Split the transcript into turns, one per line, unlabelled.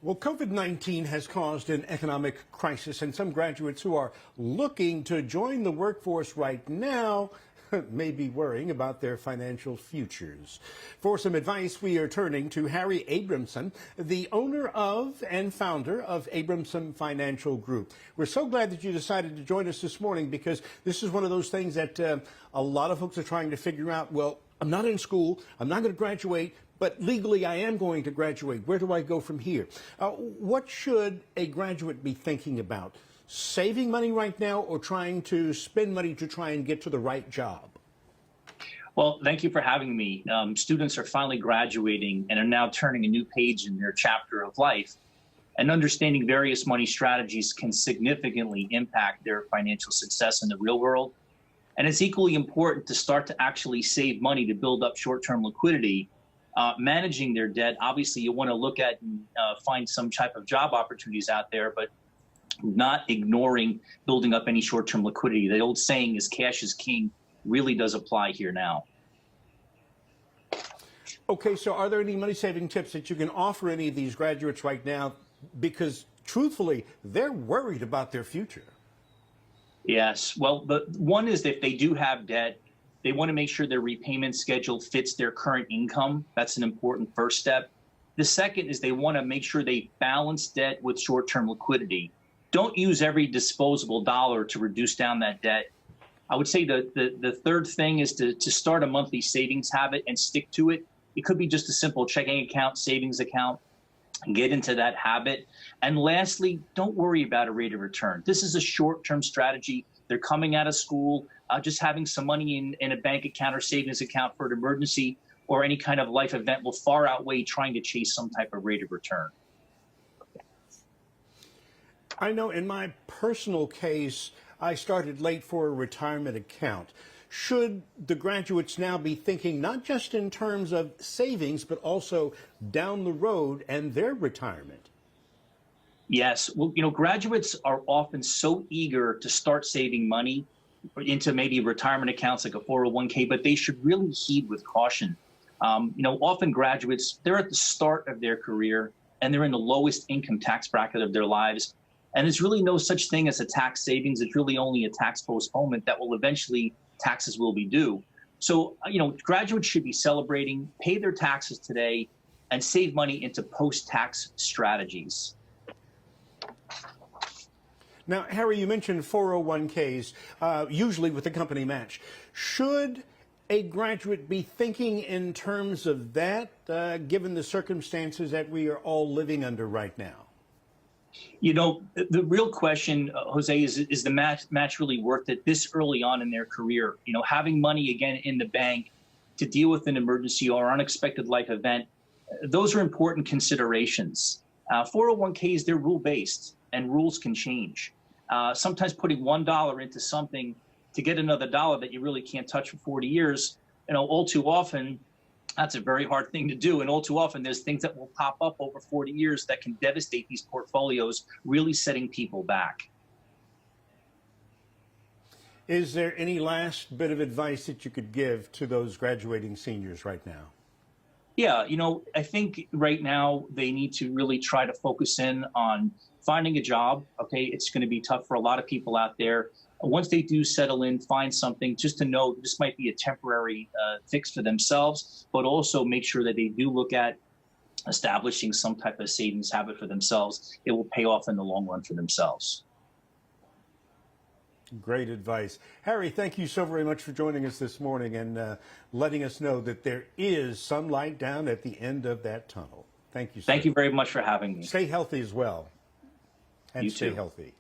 Well, COVID-19 has caused an economic crisis, and some graduates who are looking to join the workforce right now may be worrying about their financial futures. For some advice, we are turning to Harry Abrahamsen, the owner of and founder of Abrahamsen Financial Group. We're so glad that you decided to join us this morning because this is one of those things that a lot of folks are trying to figure out. Well, I'm not in school, I'm not going to graduate, but legally I am going to graduate. Where do I go from here? What should a graduate be thinking about? Saving money right now or trying to spend money to try and get to the right job?
Well, thank you for having me. Students are finally graduating and are now turning a new page in their chapter of life. And understanding various money strategies can significantly impact their financial success in the real world. And it's equally important to start to actually save money to build up short-term liquidity. Managing their debt, obviously you want to look at and find some type of job opportunities out there, but not ignoring building up any short-term liquidity. The old saying is cash is king really does apply here now.
Okay, so are there any money-saving tips that you can offer any of these graduates right now? Because truthfully, they're worried about their future.
Yes, well, the one is that if they do have debt, they want to make sure their repayment schedule fits their current income. That's an important first step. The second is they want to make sure they balance debt with short-term liquidity. Don't use every disposable dollar to reduce down that debt. I would say the third thing is to start a monthly savings habit and stick to it. It could be just a simple checking account, savings account, and get into that habit. And lastly, don't worry about a rate of return. This is a short-term strategy. They're coming out of school. Just having some money in a bank account or savings account for an emergency or any kind of life event will far outweigh trying to chase some type of rate of return.
I know in my personal case, I started late for a retirement account. Should the graduates now be thinking not just in terms of savings, but also down the road and their retirement?
Yes. Well, graduates are often so eager to start saving money into maybe retirement accounts like a 401k, but they should really heed with caution. Often graduates, they're at the start of their career and they're in the lowest income tax bracket of their lives. And there's really no such thing as a tax savings. It's really only a tax postponement that will eventually, taxes will be due. So, graduates should be celebrating, pay their taxes today, and save money into post-tax strategies.
Now, Harry, you mentioned 401ks, usually with a company match. Should a graduate be thinking in terms of that, given the circumstances that we are all living under right now?
The real question, Jose, is the match really worth it this early on in their career? Having money again in the bank to deal with an emergency or unexpected life event, those are important considerations. 401ks, they're rule-based and rules can change. Sometimes putting $1 into something to get another dollar that you really can't touch for 40 years, all too often, that's a very hard thing to do. And all too often, there's things that will pop up over 40 years that can devastate these portfolios, really setting people back.
Is there any last bit of advice that you could give to those graduating seniors right now?
Yeah, I think right now they need to really try to focus in on finding a job. Okay, it's going to be tough for a lot of people out there. Once they do settle in, find something, just to know this might be a temporary fix for themselves, but also make sure that they do look at establishing some type of savings habit for themselves. It will pay off in the long run for themselves.
Great advice. Harry, thank you so very much for joining us this morning and letting us know that there is some light down at the end of that tunnel. Thank you, sir.
Thank you very much for having me.
Stay healthy as well. And
You
stay
too.
healthy.